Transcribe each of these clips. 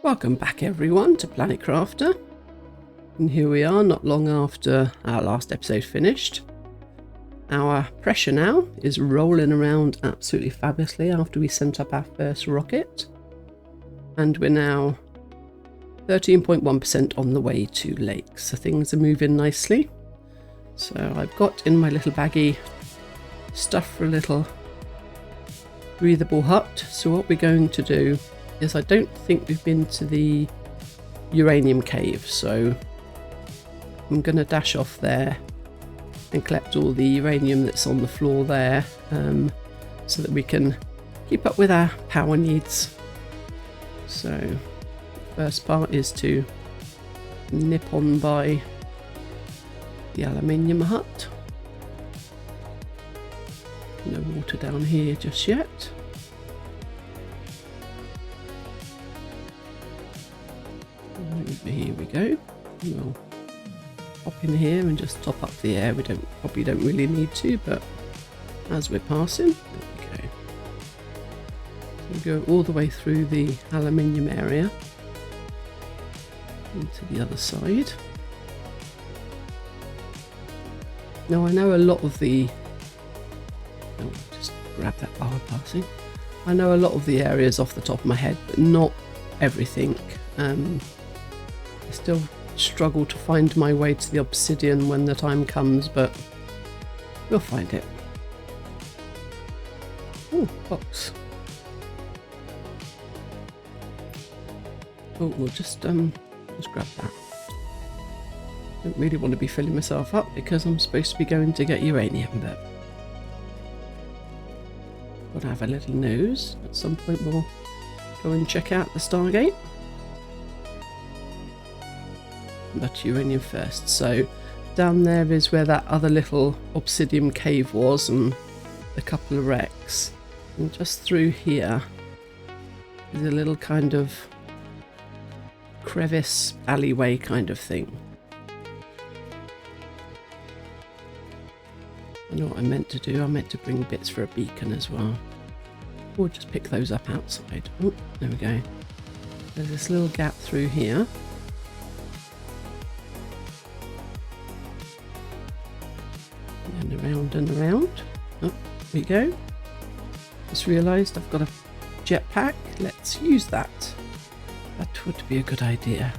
Welcome back everyone to Planet Crafter, and here we are not long after our last episode finished. Our pressure now is rolling around absolutely fabulously after we sent up our first rocket, and we're now 13.1% on the way to Lake, so things are moving nicely. So I've got in my little baggie stuff for a little breathable hut. So what we're going to do is, I don't think we've been to the uranium cave, so I'm going to dash off there and collect all the uranium that's on the floor there, so that we can keep up with our power needs. So the first part is to nip on by the aluminium hut. No water down here just yet. Here we go. We'll hop in here and just top up the air. We probably don't really need to, but as we're passing, there we go. So we go all the way through the aluminium area into the other side. Now I know a lot of the... Oh, just grab that while we're passing. I know a lot of the areas off the top of my head, but not everything. I still struggle to find my way to the obsidian when the time comes, but we'll find it. Oh, box. Oh, we'll just grab that. Don't really want to be filling myself up because I'm supposed to be going to get uranium, but gotta have a little nose. At some point we'll go and check out the Stargate. But uranium first. So down there is where that other little obsidian cave was, and a couple of wrecks. And just through here is a little kind of crevice alleyway kind of thing. I know what I meant to do. I meant to bring bits for a beacon as well. Or just pick those up outside. Oh, there we go. There's this little gap through here. And around and around. Oh, there we go. Just realised I've got a jetpack. Let's use that. That would be a good idea.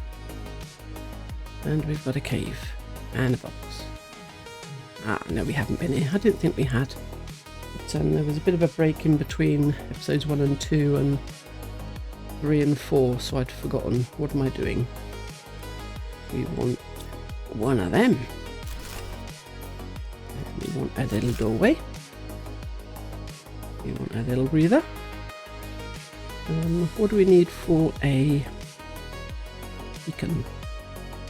And we've got a cave and a box. Ah, no, we haven't been here. I didn't think we had. But there was a bit of a break in between episodes 1 and 2 and 3 and 4, so I'd forgotten. What am I doing? We want one of them. We want a little doorway. We want a little breather. What do we need for a beacon?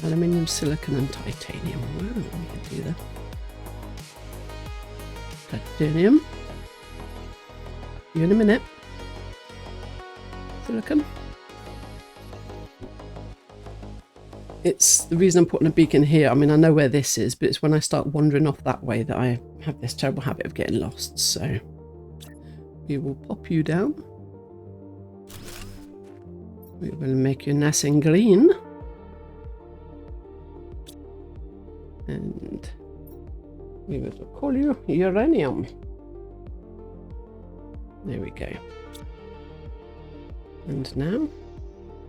Aluminium, silicon and titanium. Wow, we can do that. Titanium. You in a minute. Silicon. It's the reason I'm putting a beacon here. I mean, I know where this is, but it's when I start wandering off that way that I have this terrible habit of getting lost. So we will pop you down. We will make you nice and green. And we will call you uranium. There we go. And now,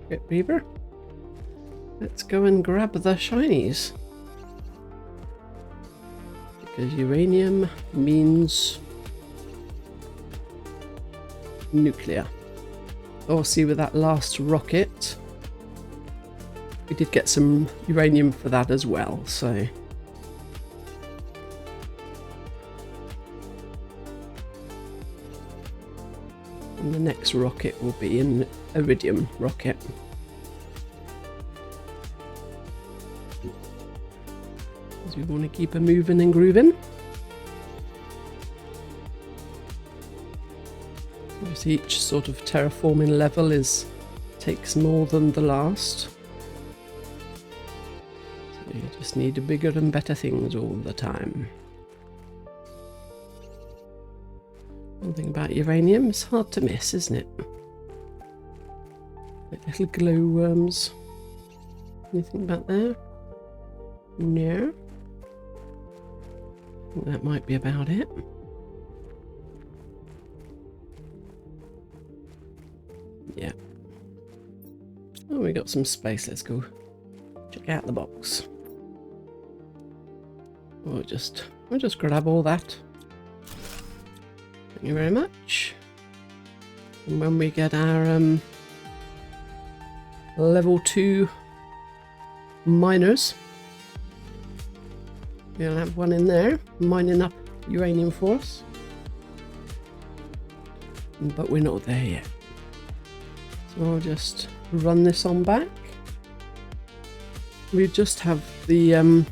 Crypt Reaver, let's go and grab the shinies. Because uranium means nuclear. Oh, see, with that last rocket, we did get some uranium for that as well, so. And the next rocket will be an iridium rocket. Because we want to keep her moving and grooving. Obviously each sort of terraforming level takes more than the last. So you just need bigger and better things all the time. One thing about uranium, it's hard to miss, isn't it? Like little glowworms. Anything back there? No. I think that might be about it. Yeah. Oh, we got some space. Let's go check out the box. We'll just grab all that. Thank you very much. And when we get our level 2 miners, we'll have one in there mining up uranium for us. But we're not there yet. So I'll just run this on back. We just have the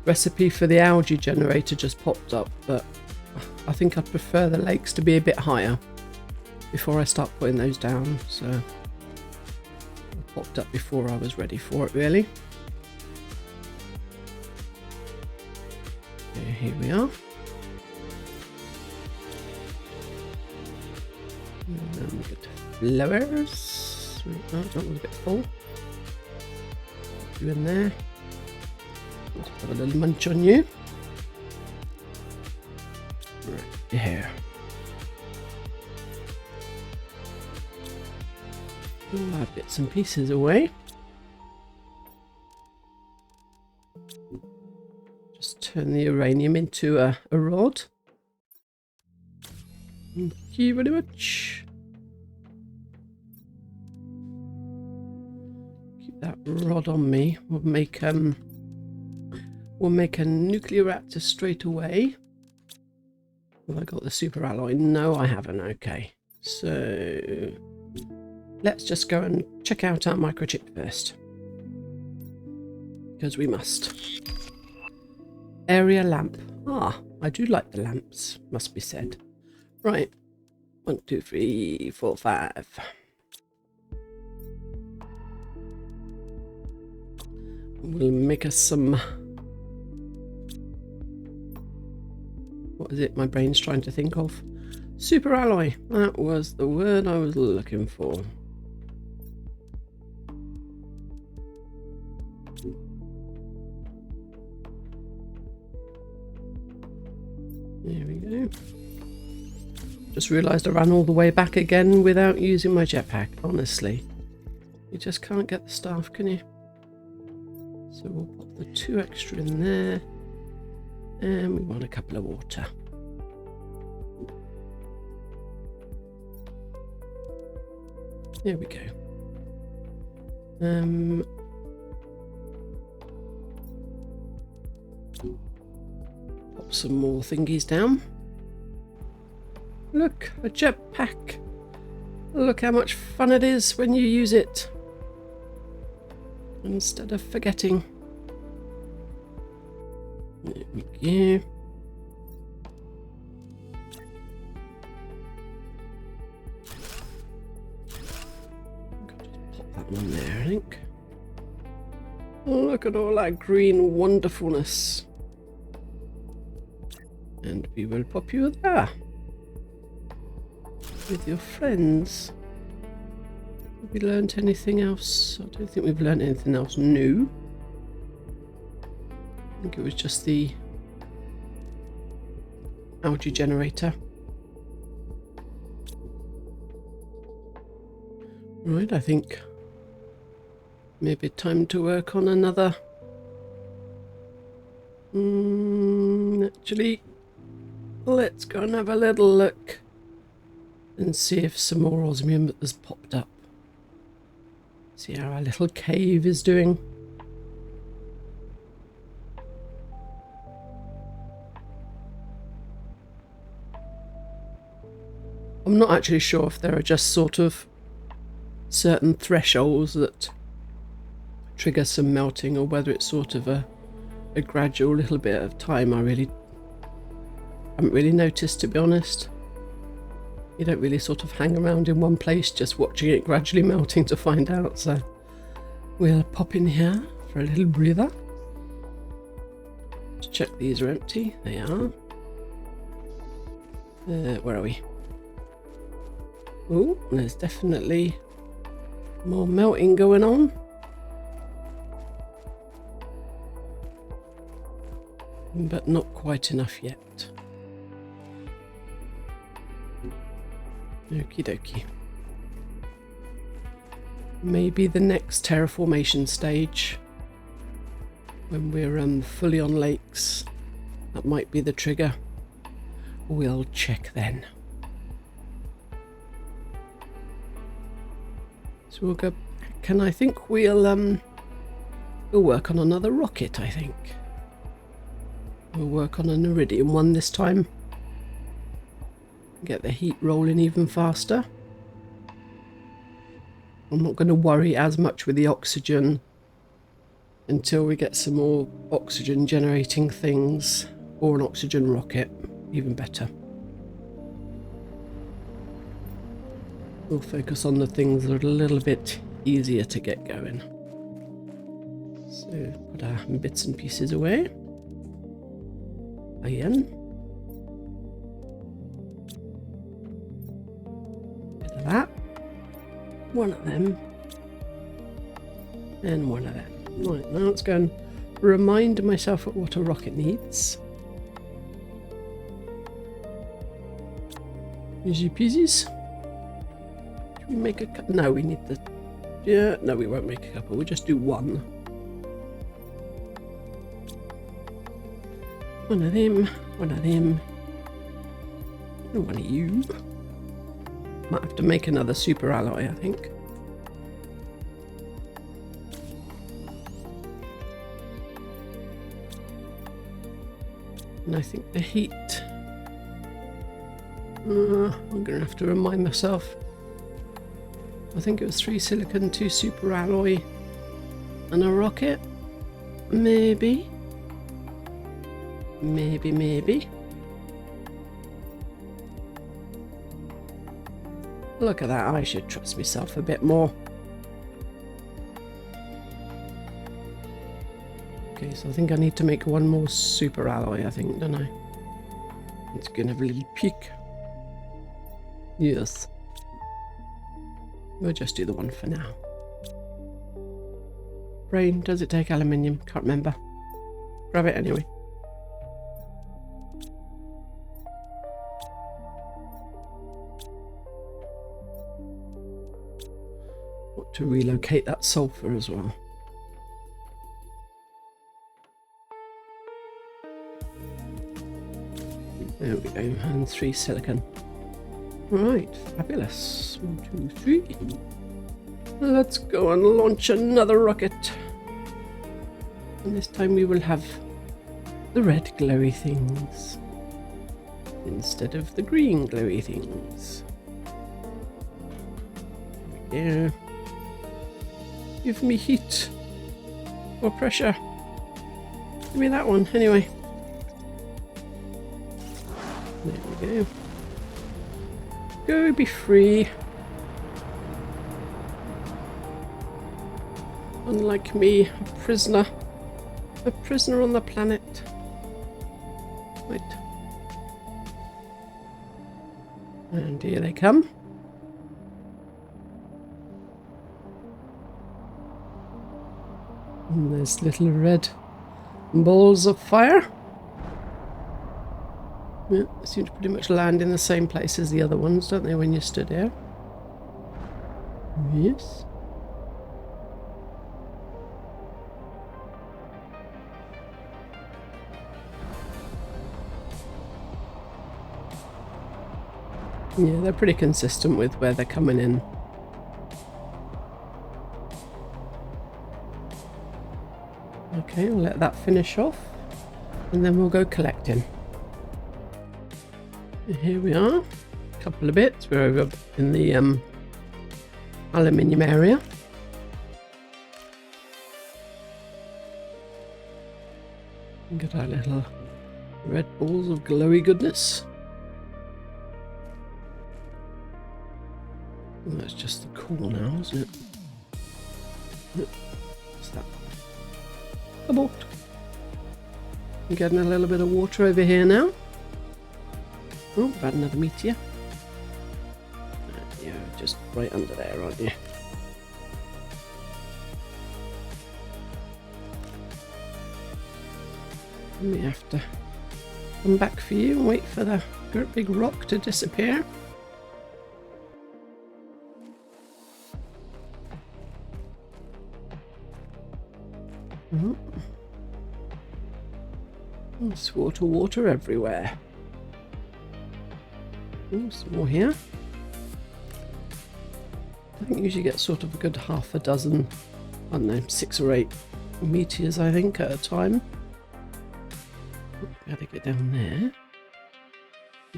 recipe for the algae generator just popped up, but I think I'd prefer the lakes to be a bit higher before I start putting those down. So it popped up before I was ready for it, really. Okay, here we are. And then we get flowers. Oh, that was a bit full. Put you in there. Let's have a little munch on you. Right here. All our bits and pieces away. Just turn the uranium into a rod. Thank you very much. Keep that rod on me. We'll make a nuclear reactor straight away. Have I got the super alloy? No, I haven't. Okay, so let's just go and check out our microchip first, because we must. Area lamp. Ah, I do like the lamps, must be said. Right, 1, 2, 3, 4, 5. We'll make us some. What is it my brain's trying to think of? Super alloy. That was the word I was looking for. There we go. Just realised I ran all the way back again without using my jetpack. Honestly, you just can't get the staff, can you? So we'll pop the 2 extra in there. And we want a couple of water. There we go. Pop some more thingies down. Look, a jetpack. Look how much fun it is when you use it, instead of forgetting. There we go. Just pop that one there, I think. Look at all that green wonderfulness. And we will pop you there with your friends. Have we learnt anything else? I don't think we've learnt anything else new. I think it was just the algae generator. Right, I think maybe time to work on another. Actually, let's go and have a little look and see if some more osmium has popped up. See how our little cave is doing. I'm not actually sure if there are just sort of certain thresholds that trigger some melting, or whether it's sort of a gradual little bit of time. I really haven't really noticed, to be honest. You don't really sort of hang around in one place just watching it gradually melting to find out. So we'll pop in here for a little breather. Just check these are empty. They are. Where are we? Oh, there's definitely More melting going on. But not quite enough yet. Okie dokie. Maybe the next terraformation stage, when we're fully on lakes, that might be the trigger. We'll check then. So we'll go back, and I think we'll work on another rocket, I think. We'll work on an iridium one this time. Get the heat rolling even faster. I'm not going to worry as much with the oxygen until we get some more oxygen generating things, or an oxygen rocket, even better. We'll focus on the things that are a little bit easier to get going. So put our bits and pieces away. Again. Bit of that. One of them. And one of them. Right, now let's go and remind myself of what a rocket needs. Easy peasies. Should we make a couple? No, we need the... Yeah, no, we won't make a couple. We'll just do one. One of them, one of them, and one of you. Might have to make another super alloy, I think. And I think the heat... I'm going to have to remind myself. I think it was 3 silicon, 2 super alloy, and a rocket. Maybe. Maybe. Look at that, I should trust myself a bit more. Okay, so I think I need to make one more super alloy, I think, don't I? It's gonna have a little peek. Yes. We'll just do the one for now. Brain, does it take aluminium? Can't remember. Grab it anyway. Want to relocate that sulfur as well. There we go, and 3 silicon. Right, fabulous. 1, 2, 3. Let's go and launch another rocket. And this time we will have the red glowy things instead of the green glowy things. There we go. Give me heat or pressure. Give me that one anyway. There we go. Go be free. Unlike me, a prisoner on the planet. Right. And here they come. And there's little red balls of fire. Yeah, they seem to pretty much land in the same place as the other ones, don't they, when you stood here? Yes. Yeah, they're pretty consistent with where they're coming in. Okay, I'll let that finish off, and then we'll go collecting. Here we are, a couple of bits. We're over in the aluminium area. Got our little red balls of glowy goodness. And that's just the cool now, isn't it? What's that? Abort. I'm getting a little bit of water over here now. Oh, we've had another meteor. You're just right under there, aren't you? We have to come back for you and wait for the great big rock to disappear. There's water everywhere. Some more here. I think you usually get sort of a good half a dozen, I don't know, 6 or 8 meteors, I think, at a time. Gotta get down there.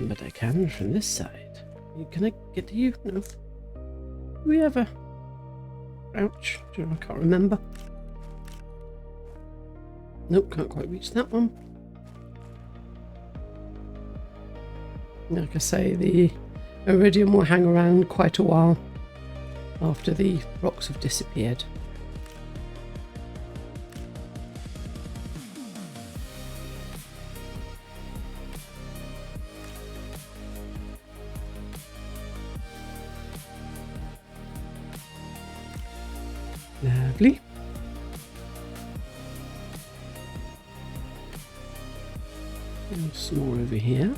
But I can from this side. Can I get to you? No. Do we ever? Ouch. I can't remember. Nope, can't quite reach that one. Like I say, the iridium will hang around quite a while after the rocks have disappeared. Lovely. And some more over here.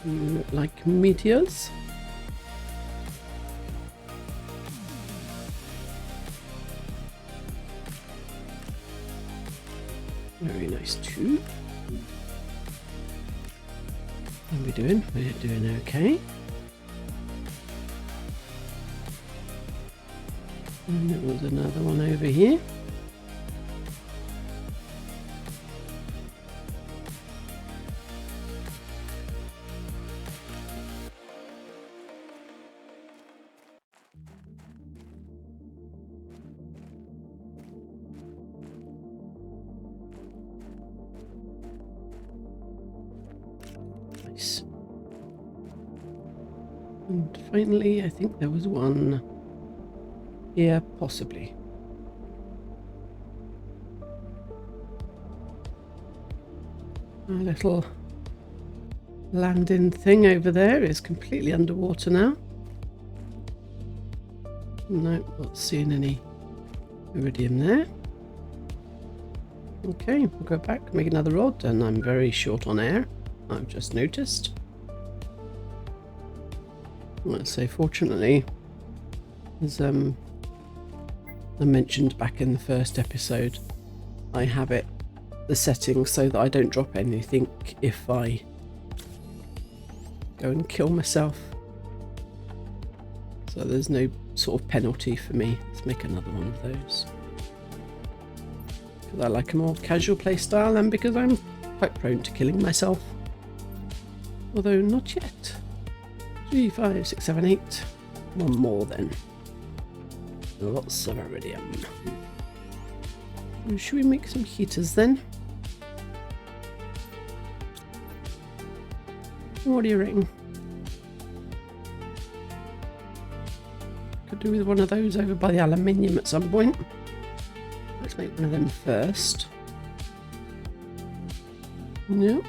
Look like meteors. Very nice too. How are we doing? We're doing okay. And there was another one over here. Nice. And finally, I think there was one here, possibly. A little landing thing over there is completely underwater now. No, not seeing any iridium there. Okay, we'll go back, make another rod, and I'm very short on air, I've just noticed. Let's say, fortunately, as I mentioned back in the first episode, I have the settings so that I don't drop anything if I go and kill myself. So there's no sort of penalty for me. Let's make another one of those. Because I like a more casual play style and because I'm quite prone to killing myself. Although not yet. 3, 5, 6, 7, 8. One more then. Lots of iridium. Should we make some heaters then? What do you reckon? Could do with one of those over by the aluminium at some point. Let's make one of them first. No.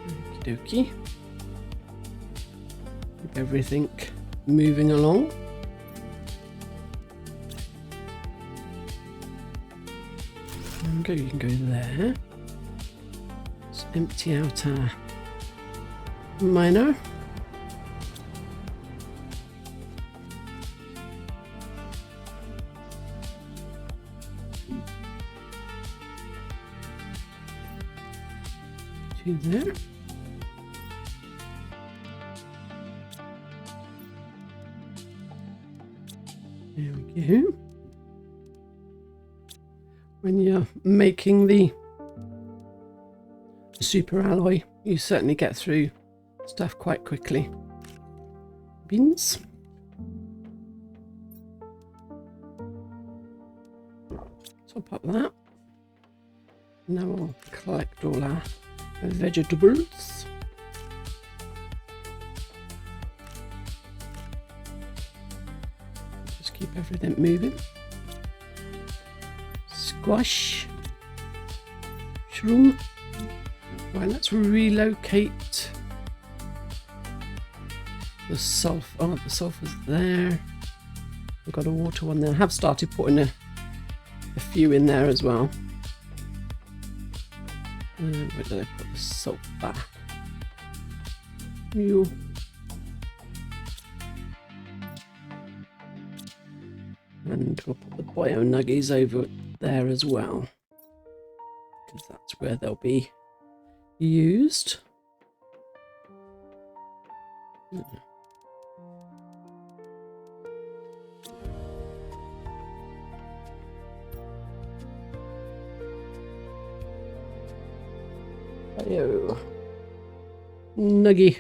Okie dokie. Keep everything moving along. You can go there. Let's empty out our miner. Two there. There we go. When you're making the super alloy, you certainly get through stuff quite quickly. Beans. Top up that. Now we'll collect all our vegetables. Just keep everything moving. Squash. Shroom. Right, let's relocate The sulfur. Oh, the sulfur's there. I've got a water one there. I have started putting a few in there as well. Where did I put the sulfur? You. And we'll put the bio nuggies over there as well, because that's where they'll be used. Bio nuggy.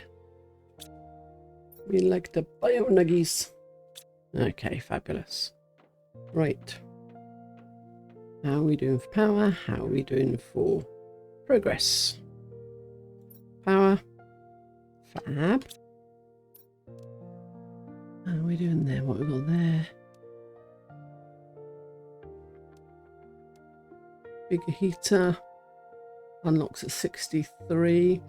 We like the bio nuggies. Okay, fabulous. Right. How are we doing for power? How are we doing for progress? Power. Fab. How are we doing there? What have we got there? Bigger heater. Unlocks at 63.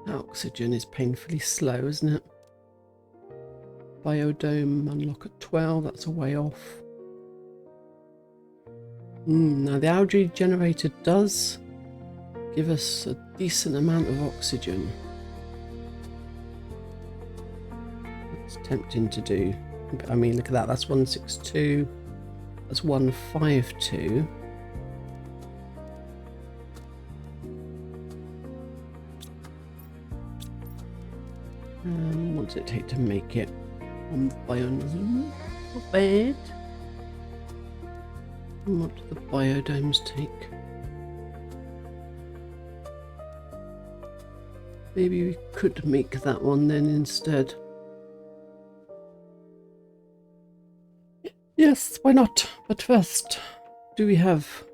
Oxygen is painfully slow, isn't it? Biodome unlock at 12. That's a way off. Now the algae generator does give us a decent amount of oxygen. It's tempting to do. I mean, look at that. That's 162. That's 152. What does it take to make it? Not bad. And what do the biodomes take? Maybe we could make that one then instead. Yes, why not? But first, do we have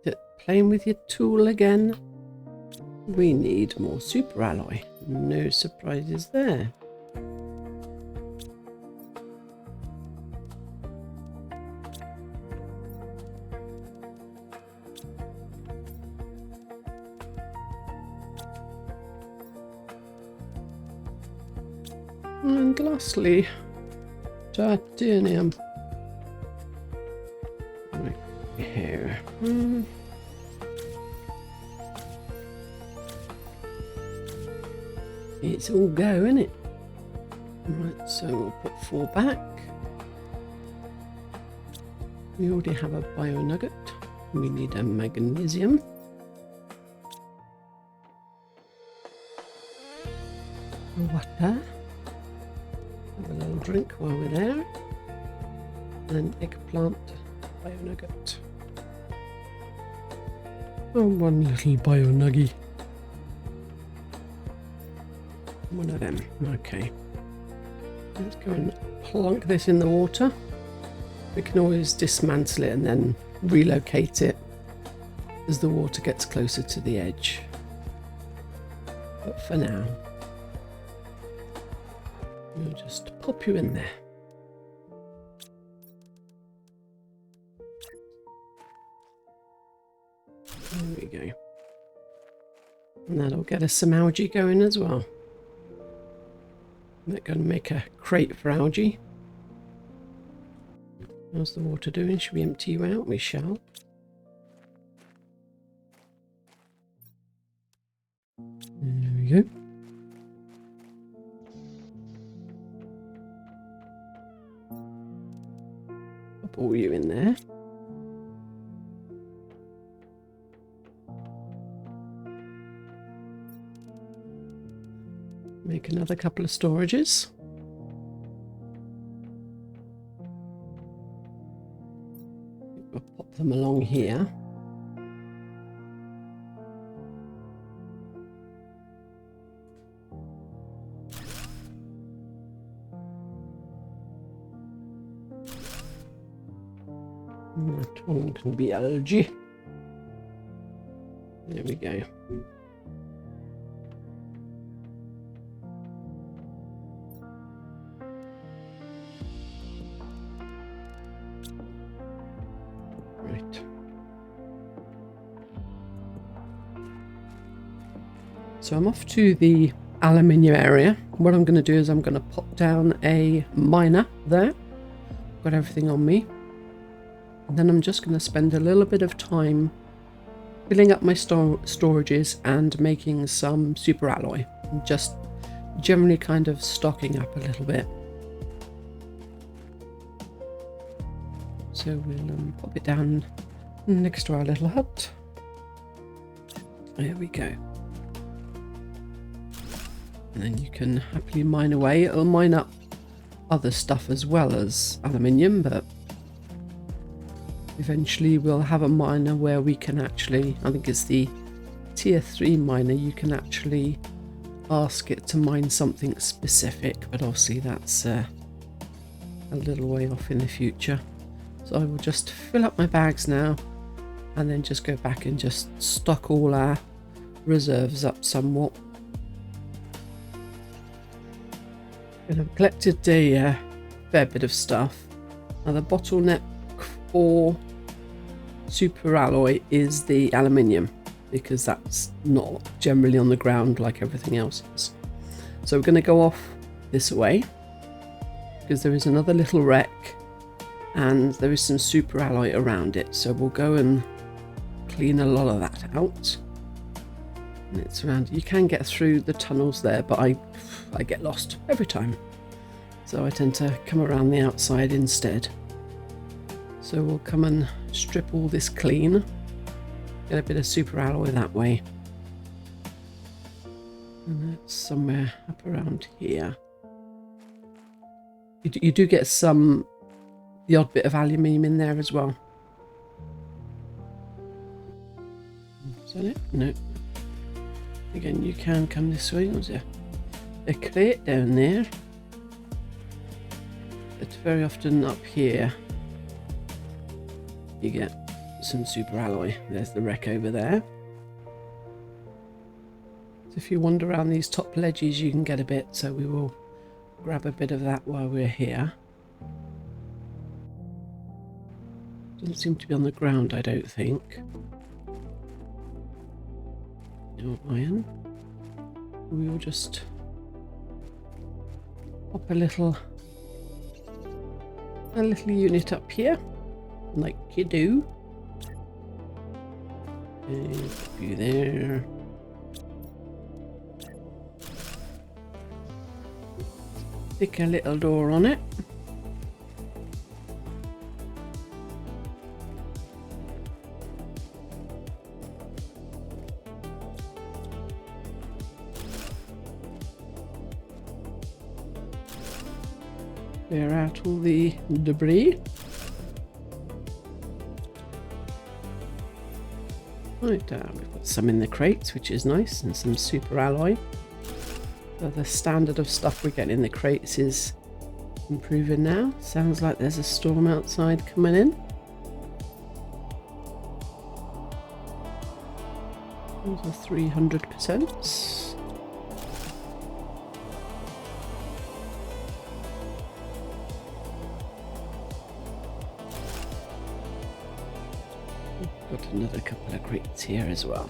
it playing with your tool again? We need more super alloy. No surprises there. And lastly, titanium. Right here. It's all go, isn't it? Right, so we'll put 4 back. We already have a bio nugget. We need a magnesium. Water. Have a little drink while we're there. And eggplant, bio nugget. And one little bio nuggy. One of them. Okay. Let's go and plonk this in the water. We can always dismantle it and then relocate it as the water gets closer to the edge. But for now, we'll just pop you in there. There we go. And that'll get us some algae going as well. We're going to make a crate for algae. How's the water doing? Should we empty you out? We shall. There we go. Pop all you in there. Make another couple of storages. We'll pop them along here. And that one can be algae. There we go. So I'm off to the aluminium area what I'm going to do is I'm going to pop down a miner there. Got everything on me. And then I'm just going to spend a little bit of time filling up my storages and making some super alloy. Just generally kind of stocking up a little bit. So we'll pop it down next to our little hut. There we go. And then you can happily mine away. It'll mine up other stuff as well as aluminium, but eventually we'll have a miner where we can actually, I think it's the tier 3 miner, you can actually ask it to mine something specific, but obviously that's a little way off in the future. So I will just fill up my bags now and then just go back and just stock all our reserves up somewhat. And I've collected a fair bit of stuff. Now the bottleneck for super alloy is the aluminium, because that's not generally on the ground like everything else is. So we're going to go off this way because there is another little wreck and there is some super alloy around it, so we'll go and clean a lot of that out. And it's around, you can get through the tunnels there, but I get lost every time, so I tend to come around the outside instead. So we'll come and strip all this clean, get a bit of super alloy that way, and that's somewhere up around here. You do get the odd bit of aluminium in there as well. Is that it? No. Again, you can come this way. There's a crate down there. It's very often up here you get some super alloy. There's the wreck over there. So if you wander around these top ledges you can get a bit, so we will grab a bit of that while we're here. Doesn't seem to be on the ground, I don't think. No iron. We will just pop a little unit up here, like you do. And pop you there. Stick a little door on it. Clear out all the debris. Right, we've got some in the crates, which is nice, and some super alloy. So the standard of stuff we get in the crates is improving now. Sounds like there's a storm outside coming in. Those are 300%. Got another couple of crates here as well.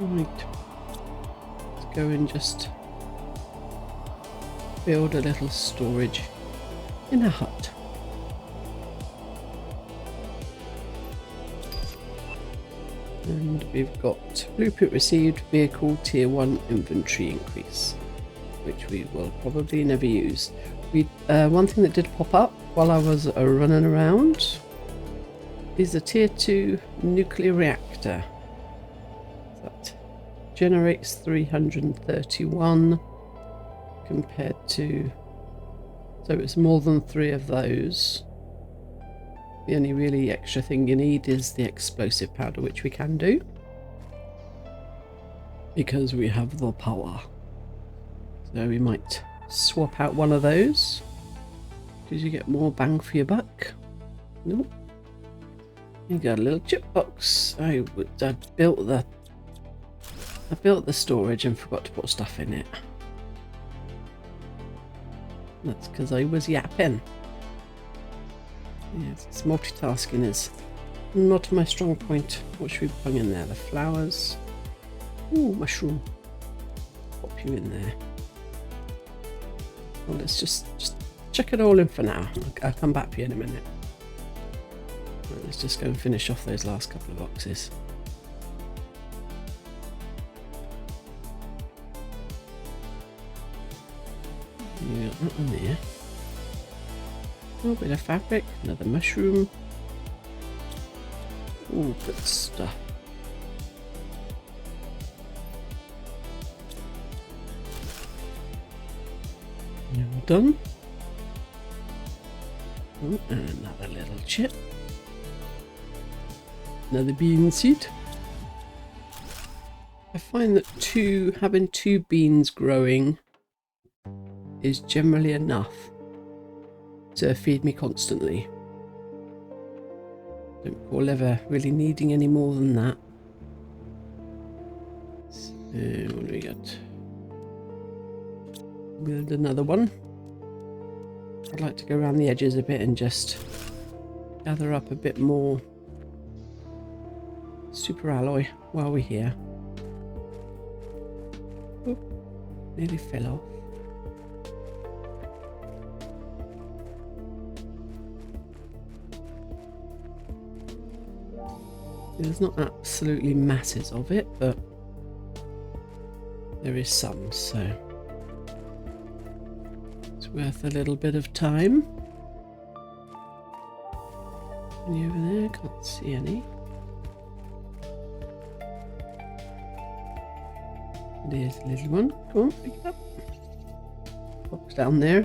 Right, let's go and just build a little storage in a hut. And we've got blueprint received, vehicle tier 1 inventory increase, which we will probably never use. One thing that did pop up while I was running around is a tier 2 nuclear reactor. That generates 331 compared to, so it's more than 3 of those. The only really extra thing you need is the explosive powder, which we can do because we have the power. So we might swap out one of those because you get more bang for your buck. Nope. You got a little chip box. I built the storage and forgot to put stuff in it. That's because I was yapping. Yes, it's multitasking is not my strong point. What should we bung in there? The flowers. Ooh, mushroom. Pop you in there. Well, let's just chuck it all in for now. I'll come back for you in a minute. Right, let's just go and finish off those last couple of boxes. You got that one there. A little bit of fabric, another mushroom. Ooh, good stuff. All done. Oh, and another little chip. Another bean seed. I find that having two beans growing is generally enough to feed me constantly. Don't recall ever really needing any more than that. So what do we got? Build another one. I'd like to go around the edges a bit and just gather up a bit more super alloy while we're here. Oop, nearly fell off. There's not absolutely masses of it, but there is some, so it's worth a little bit of time. Any over there? Can't see any. There's a little one. Come on, pick it up. Box down there.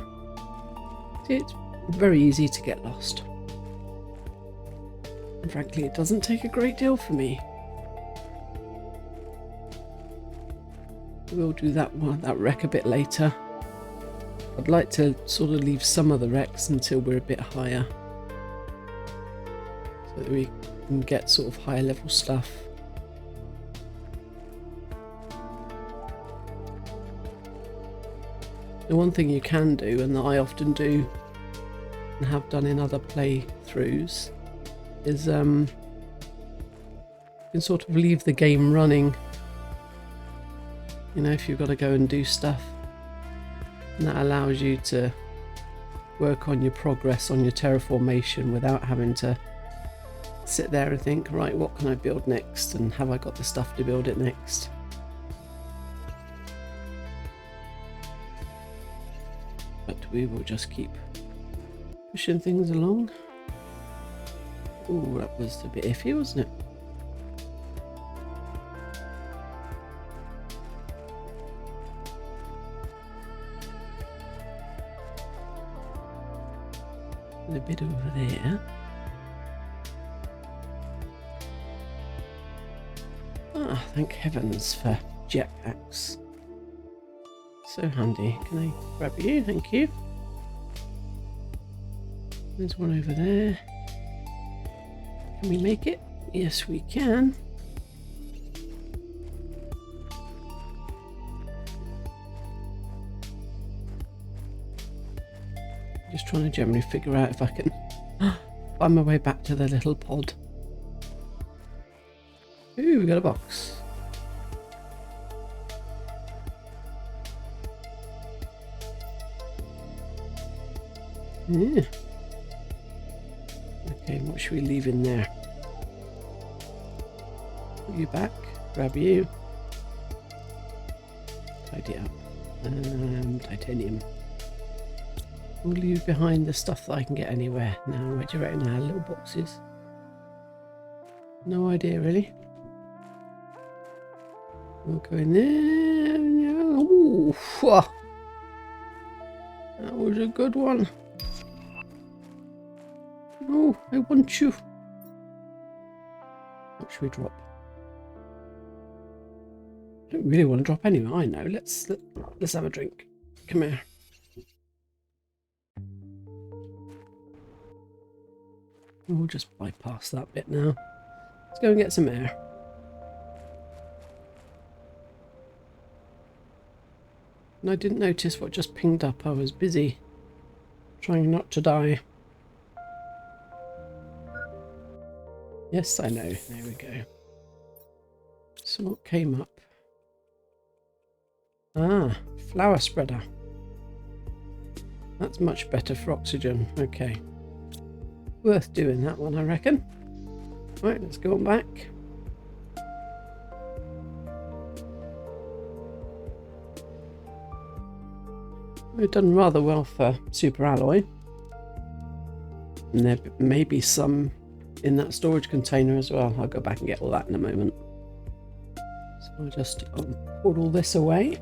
See, it's very easy to get lost. And frankly, it doesn't take a great deal for me. We'll do that wreck a bit later. I'd like to sort of leave some of the wrecks until we're a bit higher, so that we can get sort of higher level stuff. The one thing you can do, and that I often do and have done in other playthroughs, is you can sort of leave the game running, you know, if you've got to go and do stuff, and that allows you to work on your progress on your terraformation without having to sit there and think, right, what can I build next, and have I got the stuff to build it next. But we will just keep pushing things along. Ooh, that was a bit iffy, wasn't it? And a bit over there. Ah, thank heavens for jetpacks. So handy. Can I grab you? Thank you. There's one over there. Can we make it? Yes, we can. Just trying to generally figure out if I can find my way back to the little pod. Ooh, we got a box. Yeah. Okay, what should we leave in there? Put you back, grab you. Tidy it up. Titanium. We'll leave behind the stuff that I can get anywhere now. What do you reckon now? Little boxes? No idea, really. We'll go in there. Ooh, that was a good one. Oh, I want you. What should we drop? I don't really want to drop anywhere. I know. Let's have a drink. Come here. We'll just bypass that bit now. Let's go and get some air. And I didn't notice what just pinged up. I was busy trying not to die. Yes, I know. There we go. So what came up? Ah, flower spreader. That's much better for oxygen. Okay. Worth doing that one, I reckon. Right, let's go on back. We've done rather well for super alloy. And there may be some in that storage container as well. I'll go back and get all that in a moment. So I'll just put all this away.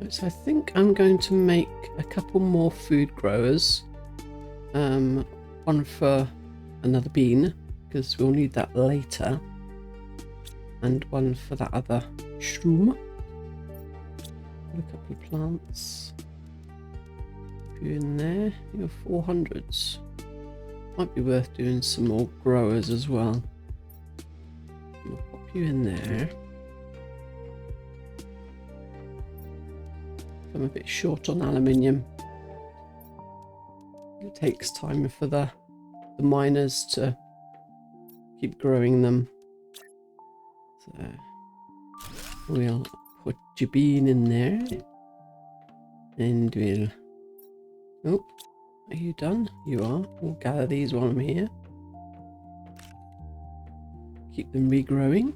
So I think I'm going to make a couple more food growers. One for another bean, because we'll need that later. And one for that other shroom. Put a couple of plants. Put you in there. You're 400s. Might be worth doing some more growers as well. I'll pop you in there. I'm a bit short on aluminium. It takes time for the miners to keep growing them. So we'll put your bean in there. And we'll... Oh, are you done? You are. We'll gather these while I'm here. Keep them regrowing.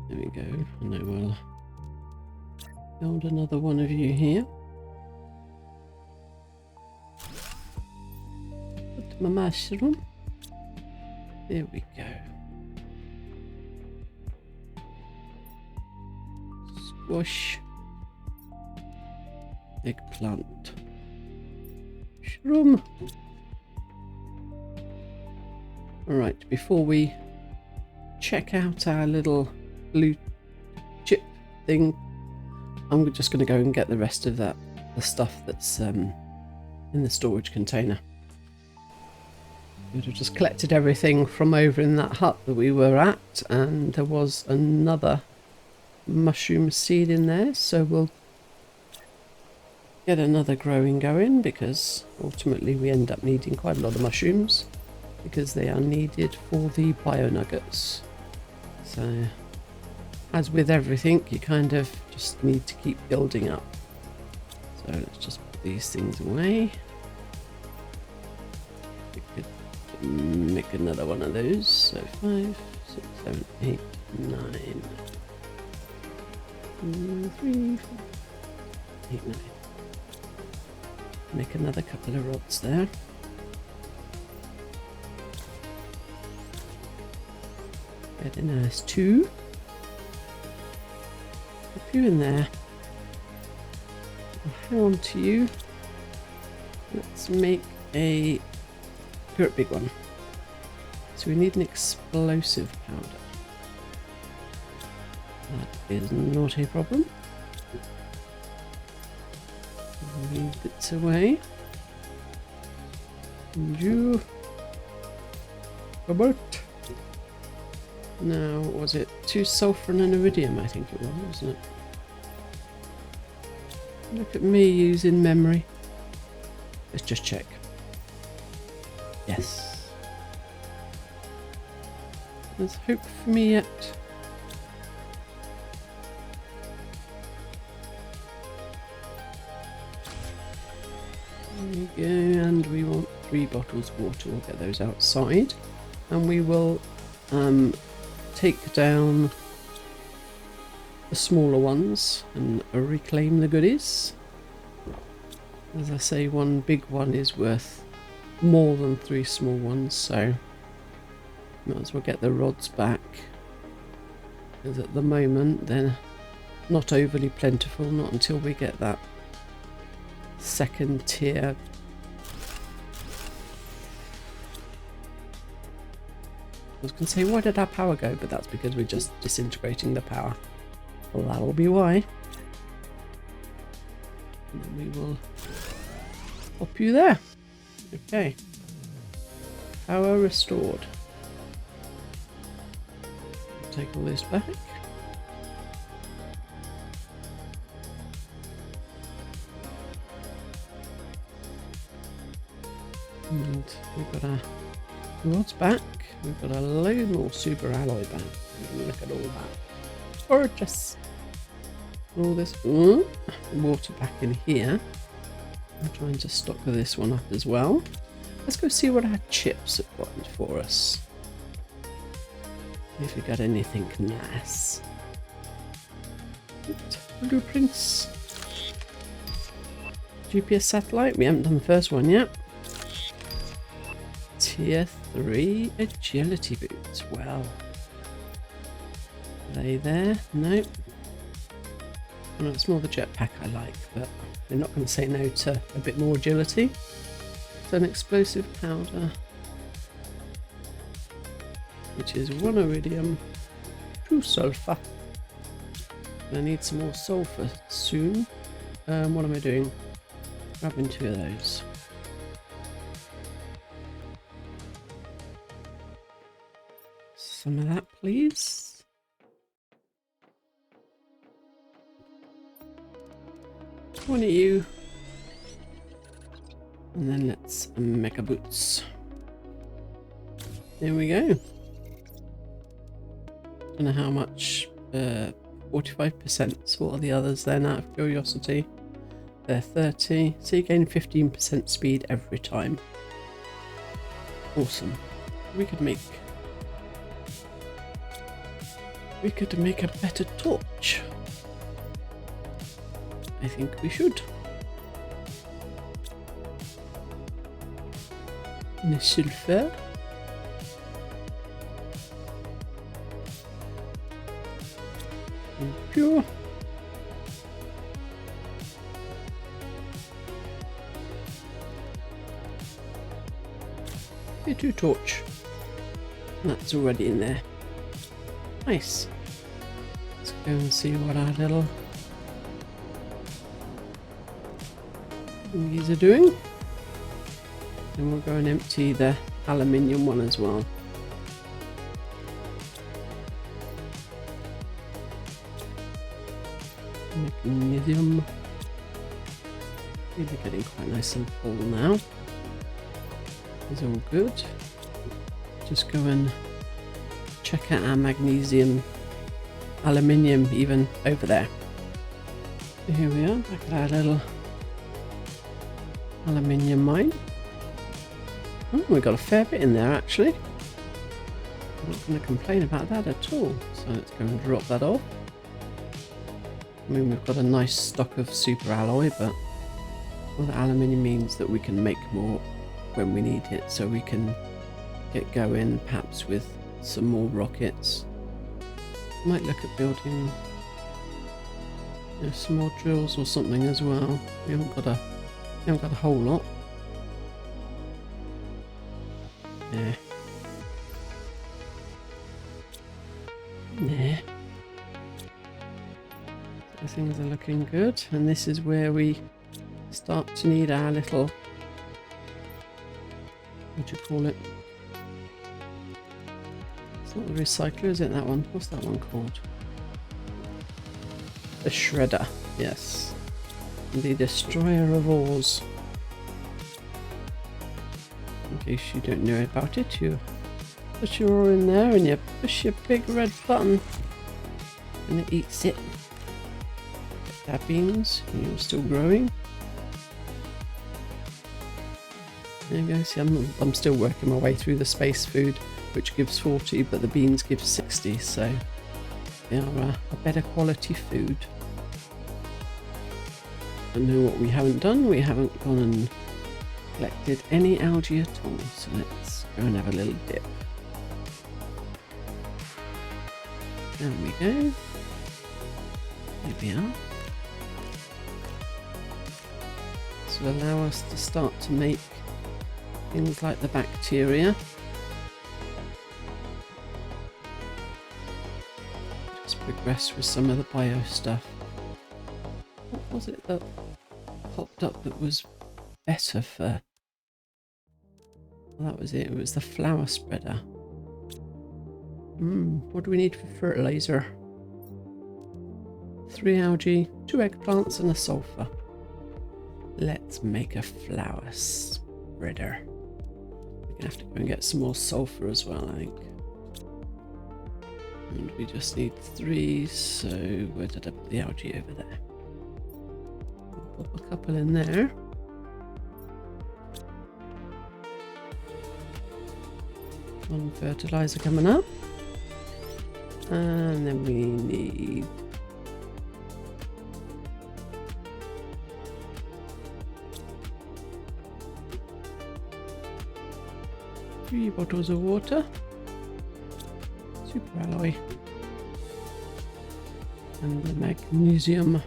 There we go. And I will build another one of you here. Put my mushroom. There we go. Squash. Eggplant. Shroom. Alright, before we check out our little blue chip thing, I'm just going to go and get the rest of the stuff that's in the storage container. We've just collected everything from over in that hut that we were at, and there was another mushroom seed in there, so we'll get another growing going, because ultimately we end up needing quite a lot of mushrooms because they are needed for the bio nuggets. So as with everything, you kind of just need to keep building up. So let's just put these things away. We could make another one of those. So 5, 6, 7, 8, 9, 3, 4, 8, 9. Make another couple of rods there. Very nice too. Put you in there. I'll hang on to you. Let's make a great big one. So we need an explosive powder. That is not a problem. Move bits away. And you. About. Now, was it 2 sulfur and an iridium? I think it was, wasn't it? Look at me using memory. Let's just check. Yes. There's hope for me yet. There we go, and we want 3 bottles of water. We'll get those outside, and we will take down the smaller ones and reclaim the goodies. As I say, one big one is worth more than 3 small ones, so might as well get the rods back, because at the moment they're not overly plentiful, not until we get that second tier. I was going to say, why did our power go? But that's because we're just disintegrating the power. Well, that'll be why. And then we will pop you there. Okay. Power restored. Take all this back. And we've got our What's back? We've got a load more super alloy back. Look at all that. Gorgeous. All this water back in here. I'm trying to stock this one up as well. Let's go see what our chips have got for us. If we got anything nice. Blueprints. GPS satellite. We haven't done the first one yet. Tier 3 agility boots. Well. Are they there? Nope. No, it's more the jetpack I like, but they're not going to say no to a bit more agility. So an explosive powder, which is 1 iridium, 2 sulfur. I need some more sulfur soon. What am I doing? Grabbing 2 of those. Some of that, please. One of you. And then let's mecha boots. There we go. Don't know how much. 45%. What are the others then out of curiosity? They're 30. So you gain 15% speed every time. Awesome. We could make a better torch. I think we should. Le sulfur. Pure. Two torch. That's already in there. Nice. Let's go and see what our little these are doing. And we'll go and empty the aluminium one as well. Magnesium. These are getting quite nice and full now. Is all good. Just go and check out our magnesium, aluminium even over there. Here we are, back at our little aluminium mine. Oh, we got a fair bit in there actually. I'm not going to complain about that at all. So let's go and drop that off. I mean, we've got a nice stock of super alloy, but well, the aluminium means that we can make more when we need it, so we can get going perhaps with some more rockets. Might look at building some more drills or something as well. We haven't got a whole lot. Yeah. Yeah. So things are looking good, and this is where we start to need our little, what do you call it? It's not the recycler, is it, that one? What's that one called? The shredder, yes. The destroyer of ores. In case you don't know about it, you put your ore in there and you push your big red button and it eats it. Get that beans, and you're still growing. There you go. See, I'm still working my way through the space food, which gives 40, but the beans give 60, so they are a better quality food. And know what we haven't done? We haven't gone and collected any algae at all, so let's go and have a little dip. There we go. There we are. This will allow us to start to make things like the bacteria. Just progress with some of the bio stuff. What was it that popped up that was better for? Well, that was it. It was the flower spreader. What do we need for fertilizer? 3 algae, 2 eggplants and a sulfur. Let's make a flower spreader. gonna have to go and get some more sulfur as well, I think. And we just need 3, so where did I put the algae? Over there. We'll pop a couple in there. One fertilizer coming up. And then we need 3 bottles of water. Super alloy. And the magnesium.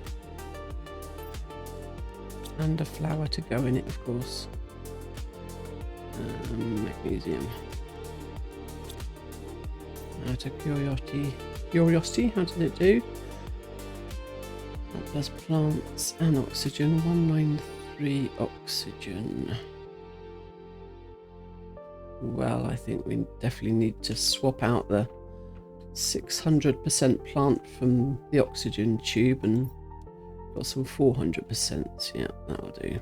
And a flour to go in it, of course. Magnesium. Out of curiosity, how did it do? That does plants and oxygen. 193 oxygen. Well, I think we definitely need to swap out the 600% plant from the oxygen tube and got some 400%. Yeah, that'll do.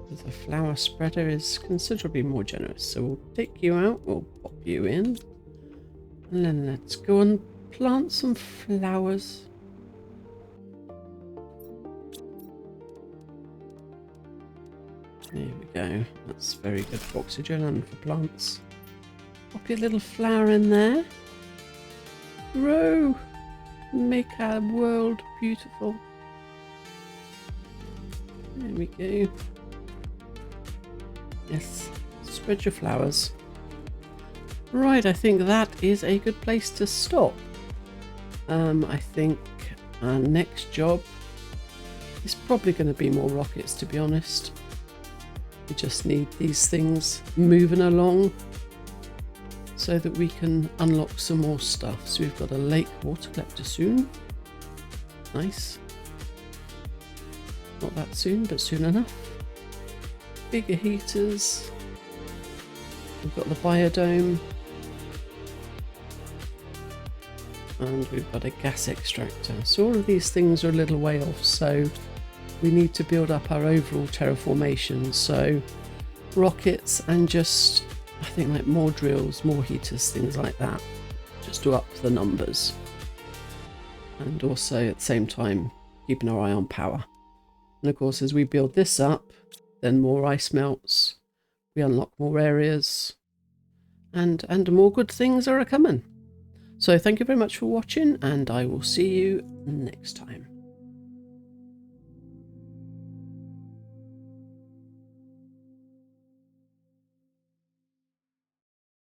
The flower spreader is considerably more generous, so we'll take you out, we'll pop you in, and then let's go and plant some flowers. There we go, that's very good for oxygen and for plants. Pop your little flower in there. Grow! Make our world beautiful. There we go. Yes, spread your flowers. Right, I think that is a good place to stop. I think our next job is probably going to be more rockets, to be honest. We just need these things moving along so that we can unlock some more stuff. So we've got a lake water collector soon. Nice. Not that soon, but soon enough. Bigger heaters. We've got the biodome. And we've got a gas extractor. So all of these things are a little way off, so we need to build up our overall terraformation. So rockets and just, I think, like more drills, more heaters, things like that, just to up the numbers. And also at the same time keeping our eye on power. And of course, as we build this up, then more ice melts, we unlock more areas, and more good things are a coming. So thank you very much for watching, and I will see you next time.